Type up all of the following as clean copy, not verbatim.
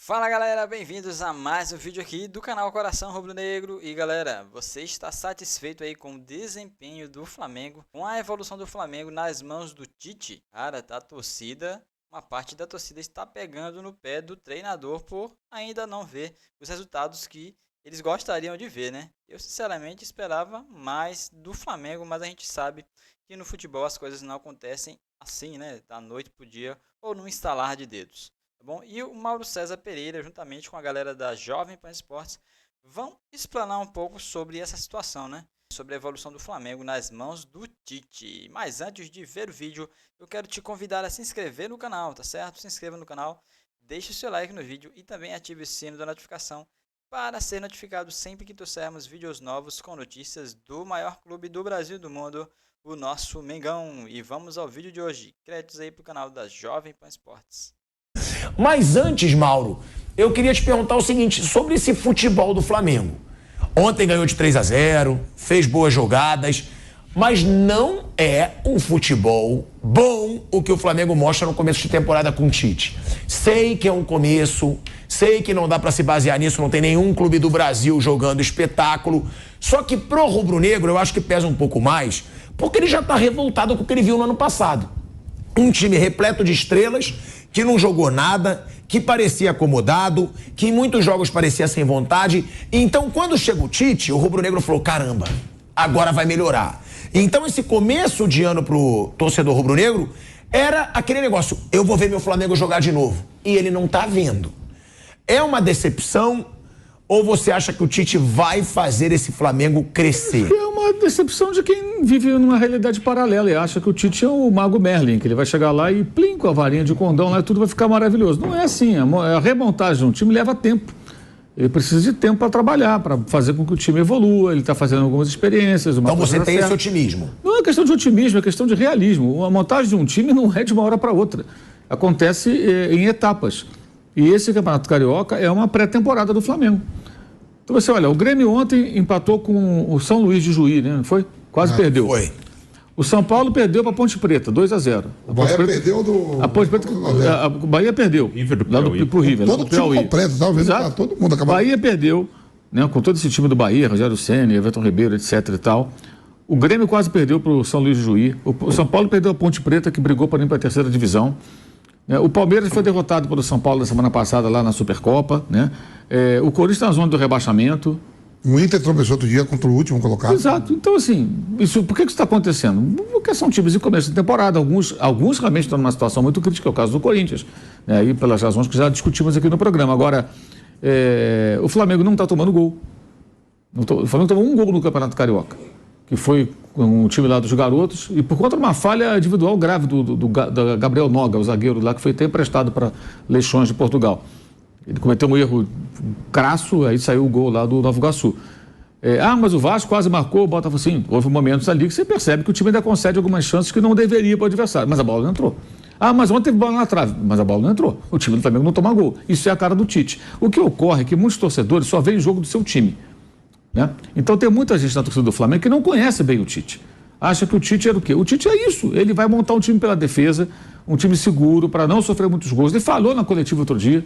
Fala galera, bem-vindos a mais um vídeo aqui do canal Coração Rubro-Negro. E galera, você está satisfeito aí com o desempenho do Flamengo, com a evolução do Flamengo nas mãos do Tite? Cara, a torcida, uma parte da torcida está pegando no pé do treinador por ainda não ver os resultados que eles gostariam de ver, né? Eu sinceramente esperava mais do Flamengo, mas a gente sabe que no futebol as coisas não acontecem assim, né? Da noite pro dia ou num estalar de dedos. Tá bom? E o Mauro César Pereira, juntamente com a galera da Jovem Pan Esportes, vão explanar um pouco sobre essa situação, né? Sobre a evolução do Flamengo nas mãos do Tite. Mas antes de ver o vídeo, eu quero te convidar a se inscrever no canal, tá certo? Se inscreva no canal, deixe o seu like no vídeo e também ative o sino da notificação para ser notificado sempre que trouxermos vídeos novos com notícias do maior clube do Brasil e do mundo, o nosso Mengão. E vamos ao vídeo de hoje. Créditos aí pro canal da Jovem Pan Esportes. Mas antes, Mauro, eu queria te perguntar o seguinte, sobre esse futebol do Flamengo. Ontem ganhou de 3-0, fez boas jogadas, mas não é um futebol bom o que o Flamengo mostra no começo de temporada com o Tite. Sei que é um começo, sei que não dá pra se basear nisso, não tem nenhum clube do Brasil jogando espetáculo, só que pro rubro-negro eu acho que pesa um pouco mais, porque ele já tá revoltado com o que ele viu no ano passado. Um time repleto de estrelas, que não jogou nada, que parecia acomodado, que em muitos jogos parecia sem vontade. Então, quando chega o Tite, o rubro-negro falou, caramba, agora vai melhorar. Então, esse começo de ano pro torcedor rubro-negro era aquele negócio, eu vou ver meu Flamengo jogar de novo. E ele não tá vendo. É uma decepção ou você acha que o Tite vai fazer esse Flamengo crescer? É uma decepção de quem vive numa realidade paralela e acha que o Tite é o Mago Merlin, que ele vai chegar lá e plim com a varinha de condão lá e tudo vai ficar maravilhoso. Não é assim, a remontagem de um time leva tempo. Ele precisa de tempo para trabalhar, para fazer com que o time evolua, ele está fazendo algumas experiências. Então você tem esse otimismo? Não é questão de otimismo, é questão de realismo. A montagem de um time não é de uma hora para outra. Acontece em etapas. E esse Campeonato Carioca é uma pré-temporada do Flamengo. Então você olha, o Grêmio ontem empatou com o São Luís de Juí, né? Não foi? Quase perdeu. Foi. O São Paulo perdeu para a Ponte Preta, 2-0. O Bahia perdeu do... A Ponte Preta, a Bahia perdeu. Lá pro River. Todo o time completo, tá vendo? Exato. Todo mundo acabou. Bahia perdeu, né? Com todo esse time do Bahia, Rogério Ceni, Everton Ribeiro, etc e tal. O Grêmio quase perdeu para o São Luís de Juí. O São Paulo perdeu a Ponte Preta, que brigou para ir para a terceira divisão. O Palmeiras foi derrotado pelo São Paulo na semana passada lá na Supercopa, né? O Corinthians está na zona do rebaixamento. O Inter tropeçou outro dia contra o último colocado. Exato. Então, assim, por que isso está acontecendo? Porque são times em começo de temporada. Alguns realmente estão numa situação muito crítica, é o caso do Corinthians, né? Aí pelas razões que já discutimos aqui no programa. Agora, o Flamengo não está tomando gol. O Flamengo tomou um gol no Campeonato Carioca, que foi com o time lá dos garotos, e por conta de uma falha individual grave do Gabriel Noga, o zagueiro lá, que foi até emprestado para Leixões de Portugal. Ele cometeu um erro crasso, aí saiu o gol lá do Nova Iguaçu. Mas o Vasco quase marcou, o Botafogo, sim, houve momentos ali que você percebe que o time ainda concede algumas chances que não deveria para o adversário, mas a bola não entrou. Mas ontem teve bola na trave, mas a bola não entrou. O time do Flamengo não toma gol. Isso é a cara do Tite. O que ocorre é que muitos torcedores só veem o jogo do seu time, né? Então tem muita gente na torcida do Flamengo que não conhece bem o Tite. Acha que o Tite era o quê? O Tite é isso. Ele vai montar um time pela defesa, um time seguro, para não sofrer muitos gols. Ele falou na coletiva outro dia,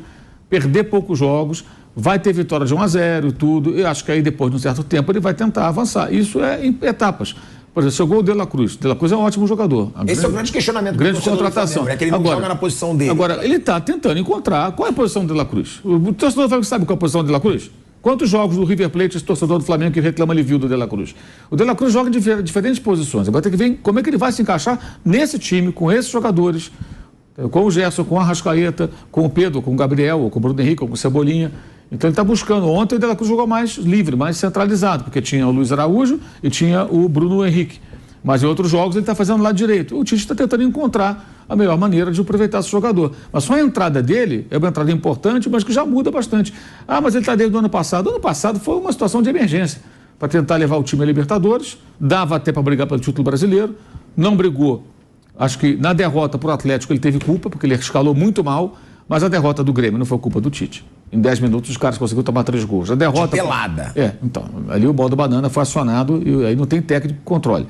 perder poucos jogos, vai ter vitória de 1-0 e tudo. Eu acho que aí depois de um certo tempo ele vai tentar avançar. Isso é em etapas. Por exemplo, chegou o De La Cruz. De La Cruz é um ótimo jogador. Esse é o grande questionamento. Grande contratação. É que ele não joga na posição dele. Agora, ele está tentando encontrar qual é a posição do De La Cruz. O torcedor do Flamengo sabe qual é a posição do De La Cruz? Quantos jogos do River Plate esse torcedor do Flamengo que reclama ele viu do De La Cruz? O De La Cruz joga em diferentes posições. Agora tem que ver como é que ele vai se encaixar nesse time, com esses jogadores, com o Gerson, com a Arrascaeta, com o Pedro, com o Gabriel, com o Bruno Henrique, com o Cebolinha. Então ele está buscando. Ontem o De La Cruz jogou mais livre, mais centralizado, porque tinha o Luiz Araújo e tinha o Bruno Henrique. Mas em outros jogos ele está fazendo do lado direito. O Tite está tentando encontrar a melhor maneira de aproveitar esse jogador. Mas só a entrada dele é uma entrada importante, mas que já muda bastante. Mas ele está desde o ano passado. O ano passado foi uma situação de emergência para tentar levar o time a Libertadores. Dava até para brigar pelo título brasileiro. Não brigou. Acho que na derrota para o Atlético ele teve culpa, porque ele escalou muito mal. Mas a derrota do Grêmio não foi culpa do Tite. Em 10 minutos os caras conseguiram tomar 3 gols. A derrota... Pelada. Então, ali o balde da banana foi acionado e aí não tem técnico de controle.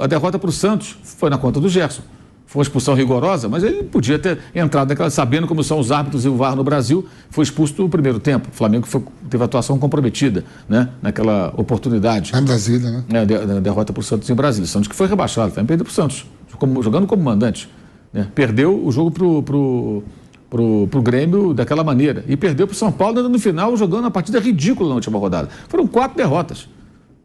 A derrota para o Santos foi na conta do Gerson. Foi uma expulsão rigorosa, mas ele podia ter entrado naquela, sabendo como são os árbitros e o VAR no Brasil, foi expulso no primeiro tempo. O Flamengo teve atuação comprometida, né, naquela oportunidade. Em Brasília, né? A derrota para o Santos em Brasília. Santos que foi rebaixado, também perdeu para o Santos, jogando como mandante. Né? Perdeu o jogo pro Grêmio daquela maneira. E perdeu para o São Paulo ainda no final, jogando uma partida ridícula na última rodada. Foram 4 derrotas.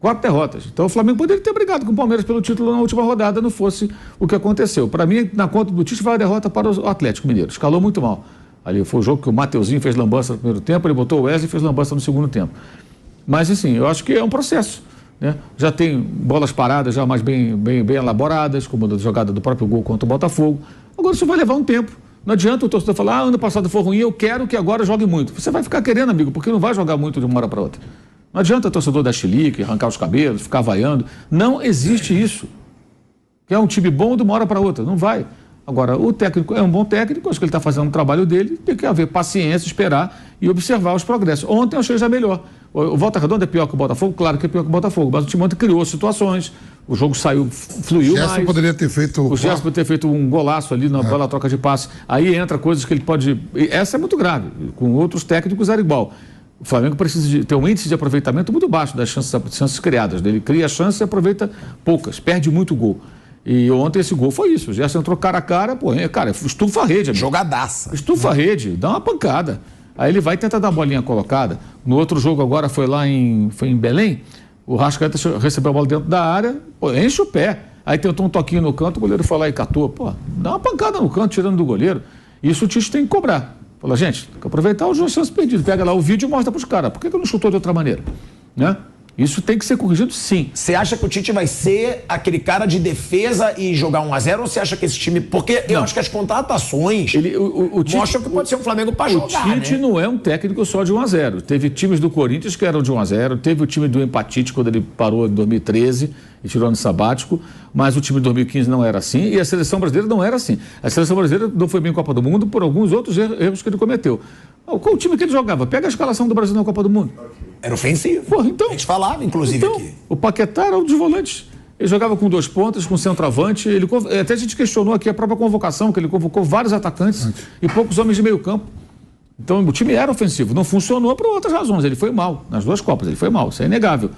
4 derrotas. Então o Flamengo poderia ter brigado com o Palmeiras pelo título na última rodada, não fosse o que aconteceu. Para mim, na conta do Tite, vai a derrota para o Atlético Mineiro. Escalou muito mal. Ali foi o jogo que o Mateuzinho fez lambança no primeiro tempo, ele botou o Wesley e fez lambança no segundo tempo. Mas, assim, eu acho que é um processo. Né? Já tem bolas paradas já mais bem elaboradas, como a jogada do próprio gol contra o Botafogo. Agora isso vai levar um tempo. Não adianta o torcedor falar, ano passado foi ruim, eu quero que agora jogue muito. Você vai ficar querendo, amigo, porque não vai jogar muito de uma hora para outra. Não adianta o torcedor dar chilique, arrancar os cabelos, ficar vaiando. Não existe isso. Que é um time bom de uma hora para outra. Não vai. Agora, o técnico é um bom técnico, acho que ele está fazendo o trabalho dele, tem que haver paciência, esperar e observar os progressos. Ontem eu achei já melhor. O Volta Redonda é pior que o Botafogo? Claro que é pior que o Botafogo, mas o time ontem criou situações, o jogo fluiu mais. O poderia ter feito... O Gerson poderia ter feito um golaço ali na bola troca de passe. Aí entra coisas que ele pode... Essa é muito grave. Com outros técnicos era igual. O Flamengo precisa ter um índice de aproveitamento muito baixo das chances criadas. Ele cria chances e aproveita poucas, perde muito gol. E ontem esse gol foi isso. O Gerson entrou cara a cara, cara, estufa a rede. Amigo. Jogadaça. Estufa a rede, dá uma pancada. Aí ele vai tentar dar a bolinha colocada. No outro jogo agora foi em Belém, o Rascaeta recebeu a bola dentro da área, enche o pé. Aí tentou um toquinho no canto, o goleiro foi lá e catou. Dá uma pancada no canto, tirando do goleiro. Isso o Tite tem que cobrar. Fala, gente, tem que aproveitar os chances perdidas. Pega lá o vídeo e mostra para os caras. Por que não chutou de outra maneira? Né? Isso tem que ser corrigido, sim. Você acha que o Tite vai ser aquele cara de defesa e jogar 1-0 ou você acha que esse time... Porque eu acho que as contratações mostram que pode ser um Flamengo para jogar, O Tite não é um técnico só de 1-0. Teve times do Corinthians que eram de 1-0, teve o time do Empatite quando ele parou em 2013 e tirou ano sabático, mas o time de 2015 não era assim e a seleção brasileira não era assim. A seleção brasileira não foi bem em Copa do Mundo por alguns outros erros que ele cometeu. Qual o time que ele jogava? Pega a escalação do Brasil na Copa do Mundo. Era ofensivo. Então, a gente falava, inclusive, aqui. O Paquetá era um dos volantes. Ele jogava com 2 pontas, com centroavante. Até a gente questionou aqui a própria convocação, que ele convocou vários atacantes e poucos homens de meio campo. Então, o time era ofensivo. Não funcionou por outras razões. Ele foi mal. Nas 2 Copas, ele foi mal. Isso é inegável.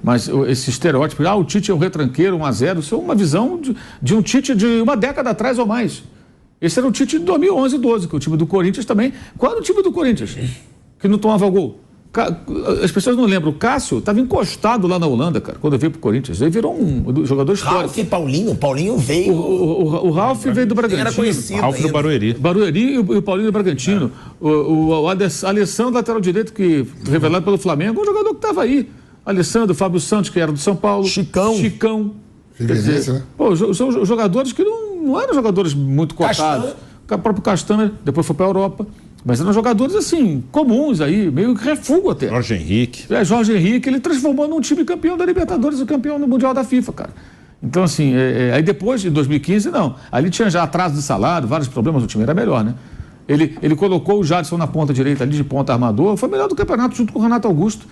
Mas esse estereótipo, o Tite é um retranqueiro, 1-0, isso é uma visão de um Tite de uma década atrás ou mais. Esse era o Tite de 2011 e 12, que o time do Corinthians também... Qual era o time do Corinthians que não tomava gol? As pessoas não lembram. O Cássio estava encostado lá na Holanda, cara, quando veio pro Corinthians. Ele virou um jogador histórico. Ralf e Paulinho. Paulinho veio... O Ralf veio do Bragantino. Era conhecido. Ralf do Barueri. Barueri e o Paulinho do Bragantino. O Alessandro, lateral direito, que revelado pelo Flamengo, um jogador que estava aí. Alessandro, Fábio Santos, que era do São Paulo. Chicão. Quer dizer, né? São jogadores que não eram jogadores muito cotados. O próprio Castanha, depois foi para a Europa. Mas eram jogadores, assim, comuns aí, meio que refúgio até. Jorge Henrique. Jorge Henrique, ele transformou num time campeão da Libertadores e campeão no Mundial da FIFA, cara. Então, assim, aí depois de 2015, não. Ali tinha já atraso de salário, vários problemas, o time era melhor, né? Ele colocou o Jadson na ponta direita ali, de ponta armador, foi melhor do campeonato junto com o Renato Augusto.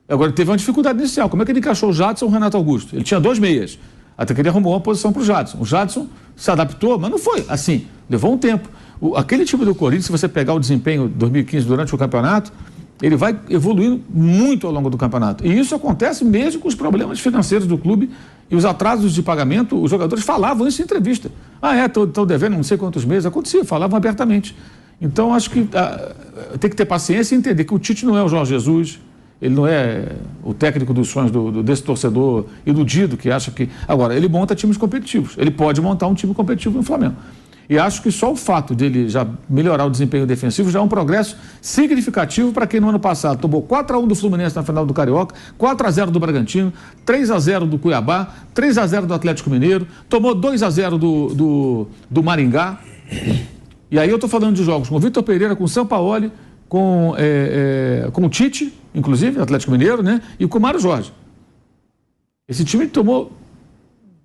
Agora, ele teve uma dificuldade inicial. Como é que ele encaixou o Jadson e o Renato Augusto? Ele tinha 2 meias. Até que ele arrumou uma posição para o Jadson. O Jadson se adaptou, mas não foi assim. Levou um tempo. Aquele time do Corinthians, se você pegar o desempenho de 2015 durante o campeonato, ele vai evoluindo muito ao longo do campeonato. E isso acontece mesmo com os problemas financeiros do clube e os atrasos de pagamento. Os jogadores falavam isso em entrevista. Estão devendo não sei quantos meses. Acontecia, falavam abertamente. Então, acho que tem que ter paciência e entender que o Tite não é o Jorge Jesus. Ele não é o técnico dos sonhos desse torcedor iludido que acha que... Agora, ele monta times competitivos. Ele pode montar um time competitivo no Flamengo. E acho que só o fato dele já melhorar o desempenho defensivo já é um progresso significativo para quem no ano passado tomou 4-1 do Fluminense na final do Carioca, 4-0 do Bragantino, 3-0 do Cuiabá, 3-0 do Atlético Mineiro, tomou 2-0 do Maringá. E aí eu estou falando de jogos com o Vitor Pereira, com o Sampaoli, com o Tite, inclusive, Atlético Mineiro, né? E com o Mário Jorge. Esse time tomou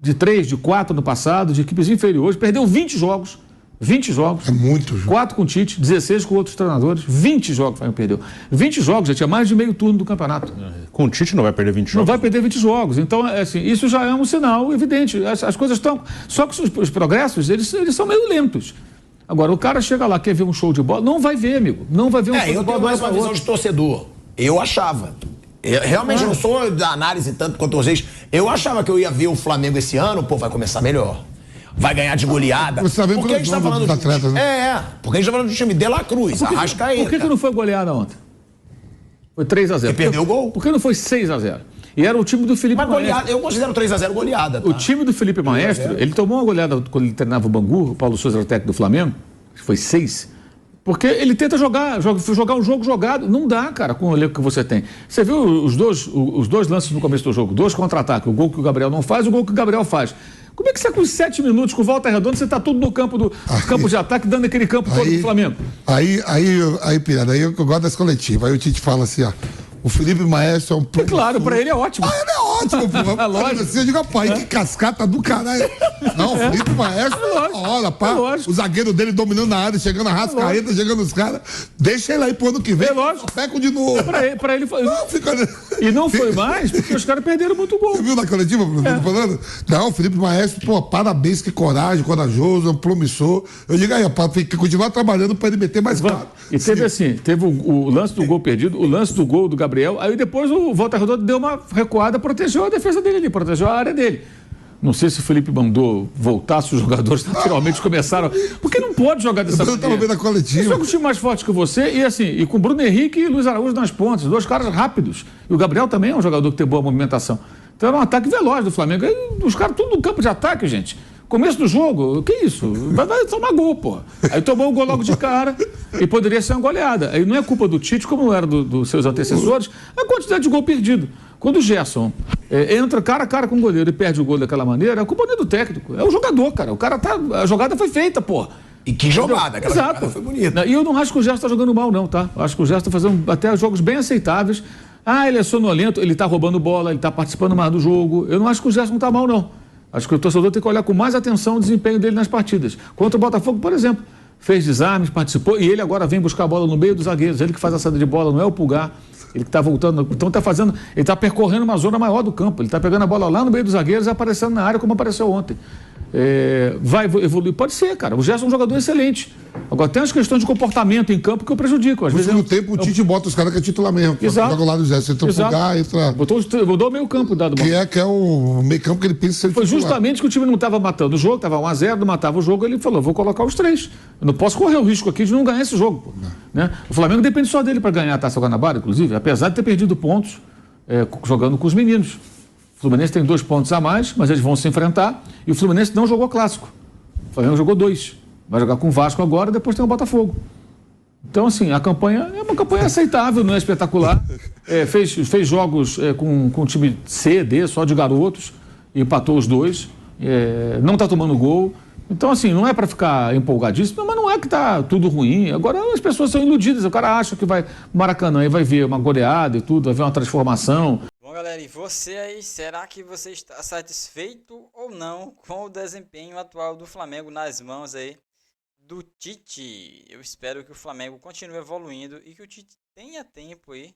de 3, de 4 no passado, de equipes inferiores, perdeu 20 jogos 20 jogos. É muito jogo. 4 com o Tite, 16 com outros treinadores. 20 jogos o Flamengo perdeu. 20 jogos, já tinha mais de meio turno do campeonato. Com o Tite não vai perder 20 Não jogos. vai perder 20 jogos. Então, assim, isso já é um sinal evidente. As coisas estão... Só que os progressos, eles são meio lentos. Agora, o cara chega lá, quer ver um show de bola, não vai ver, amigo. Não vai ver um show de eu bola. tenho mais uma visão de torcedor. Eu achava. Eu realmente não sou da análise tanto quanto vocês. Eu achava que eu ia ver o Flamengo esse ano, pô, vai começar melhor. Vai ganhar de goleada. Você tá vendo Porque a gente tá falando dos atletas, né? Porque a gente tá falando do time De La Cruz, Arrascaeta. Por que não foi goleada ontem? Foi 3-0. E perdeu o gol. Por que não foi 6-0? E era o time do Felipe Mas Maestro. goleada, eu considero 3-0 goleada. Tá? O time do Felipe Maestro, ele tomou uma goleada quando ele treinava o Bangu, o Paulo Souza era o técnico do Flamengo, acho que foi 6. Porque ele tenta jogar um jogo jogado. Não dá, cara, com o elenco que você tem. Você viu os dois lances no começo do jogo, 2 contra-ataques, o gol que o Gabriel não faz e o gol que o Gabriel faz. Como é que você, com 7 minutos, com volta redonda, você tá tudo no campo campo de ataque, dando aquele campo todo do Flamengo? Pirada, aí eu gosto das coletivas. Aí o Tite fala assim, ó, o Felipe Maestro é um É claro, pra ele é ótimo. Ele é ótimo, pô. Lógico. Assim, eu digo, rapaz, que cascata do caralho. Não, o Felipe Maestro, olha, pá. lógico. O zagueiro dele dominando na área, chegando a Rascaeta, chegando os caras. Deixa ele aí pro ano que vem. Peco de novo. Pra ele foi. Não, fica... E não foi mais, porque os caras perderam muito gol. Você viu na coletiva, Bruno, tô falando? Não, o Felipe Maestro, pô, parabéns, que coragem, corajoso, é um promissor. Eu digo aí, rapaz, tem que continuar trabalhando pra ele meter mais quatro. E teve o lance do gol perdido, o lance do gol do Gabriel, aí depois o Volta Redonda deu uma recuada, protegeu a defesa dele ali, protegeu a área dele. Não sei se o Felipe mandou voltar, se os jogadores naturalmente começaram. Porque não pode jogar dessa maneira. Eu tava vendo a coletiva. Você joga um time mais forte que você e com Bruno Henrique e Luiz Araújo nas pontas, 2 caras rápidos. E o Gabriel também é um jogador que tem boa movimentação. Então era um ataque veloz do Flamengo. Aí, os caras tudo no campo de ataque, gente. Começo do jogo, que isso? Vai tomar gol, pô. Aí tomou o gol logo de cara e poderia ser uma goleada. Aí não é culpa do Tite, como era dos seus antecessores, a quantidade de gol perdido. Quando o Gerson entra cara a cara com o goleiro e perde o gol daquela maneira, a culpa não é do técnico, é o jogador, cara. A jogada foi feita, pô. E que jogada, aquela Exato. jogada foi bonita. E eu não acho que o Gerson está jogando mal, não, tá? Eu acho que o Gerson está fazendo até jogos bem aceitáveis. Ele é sonolento, ele está roubando bola, ele está participando mais do jogo. Eu não acho que o Gerson está mal, não. Acho que o torcedor tem que olhar com mais atenção o desempenho dele nas partidas. Contra o Botafogo, por exemplo, fez desarmes, participou, e ele agora vem buscar a bola no meio dos zagueiros. Ele que faz a saída de bola, não é o Pulgar. Ele que está voltando, então ele está percorrendo uma zona maior do campo. Ele está pegando a bola lá no meio dos zagueiros e aparecendo na área como apareceu ontem. Vai evoluir? Pode ser, cara. O Gerson é um jogador excelente. Agora tem as questões de comportamento em campo que eu prejudico. Às No vezes segundo tempo, o Tite bota os caras que é titular mesmo. Exato. Joga lá do Zé. Você entra o Pulgar, entra... Mudou o meio campo dado Que é o meio campo que ele pensa ser Foi titular. justamente que o time não estava matando o jogo, estava 1-0, não matava o jogo, ele falou, vou colocar os 3. Eu não posso correr o risco aqui de não ganhar esse jogo. Pô. Né? O Flamengo depende só dele para ganhar a Taça Guanabara, inclusive, apesar de ter perdido pontos jogando com os meninos. O Fluminense tem 2 pontos a mais, mas eles vão se enfrentar, e o Fluminense não jogou clássico. O Flamengo jogou 2. Vai jogar com o Vasco agora, depois tem o Botafogo. Então, assim, a campanha é uma campanha aceitável, não é espetacular. Fez jogos com time C, D, só de garotos, e empatou os 2. Não está tomando gol. Então, assim, não é para ficar empolgadíssimo, mas não é que está tudo ruim. Agora, as pessoas são iludidas. O cara acha que vai Maracanã e vai ver uma goleada e tudo, vai ver uma transformação. Bom, galera, e você aí, será que você está satisfeito ou não com o desempenho atual do Flamengo nas mãos aí do Tite? Eu espero que o Flamengo continue evoluindo e que o Tite tenha tempo aí.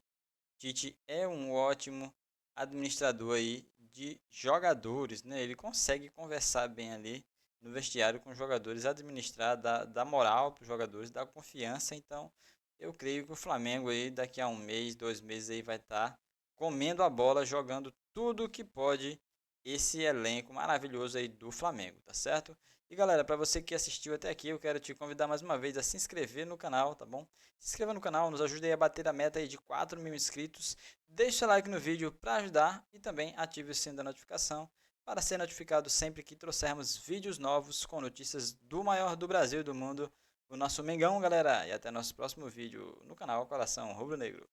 Tite é um ótimo administrador aí de jogadores, né? Ele consegue conversar bem ali no vestiário com os jogadores, administrar, dar moral para os jogadores, dar confiança. Então, eu creio que o Flamengo aí daqui a 1 mês, 2 meses aí vai estar comendo a bola, jogando tudo que pode esse elenco maravilhoso aí do Flamengo, tá certo? E galera, para você que assistiu até aqui, eu quero te convidar mais uma vez a se inscrever no canal, tá bom? Se inscreva no canal, nos ajude aí a bater a meta aí de 4.000 inscritos. Deixe seu like no vídeo para ajudar e também ative o sininho da notificação para ser notificado sempre que trouxermos vídeos novos com notícias do maior do Brasil e do mundo, o nosso Mengão, galera. E até nosso próximo vídeo no canal Coração Rubro Negro.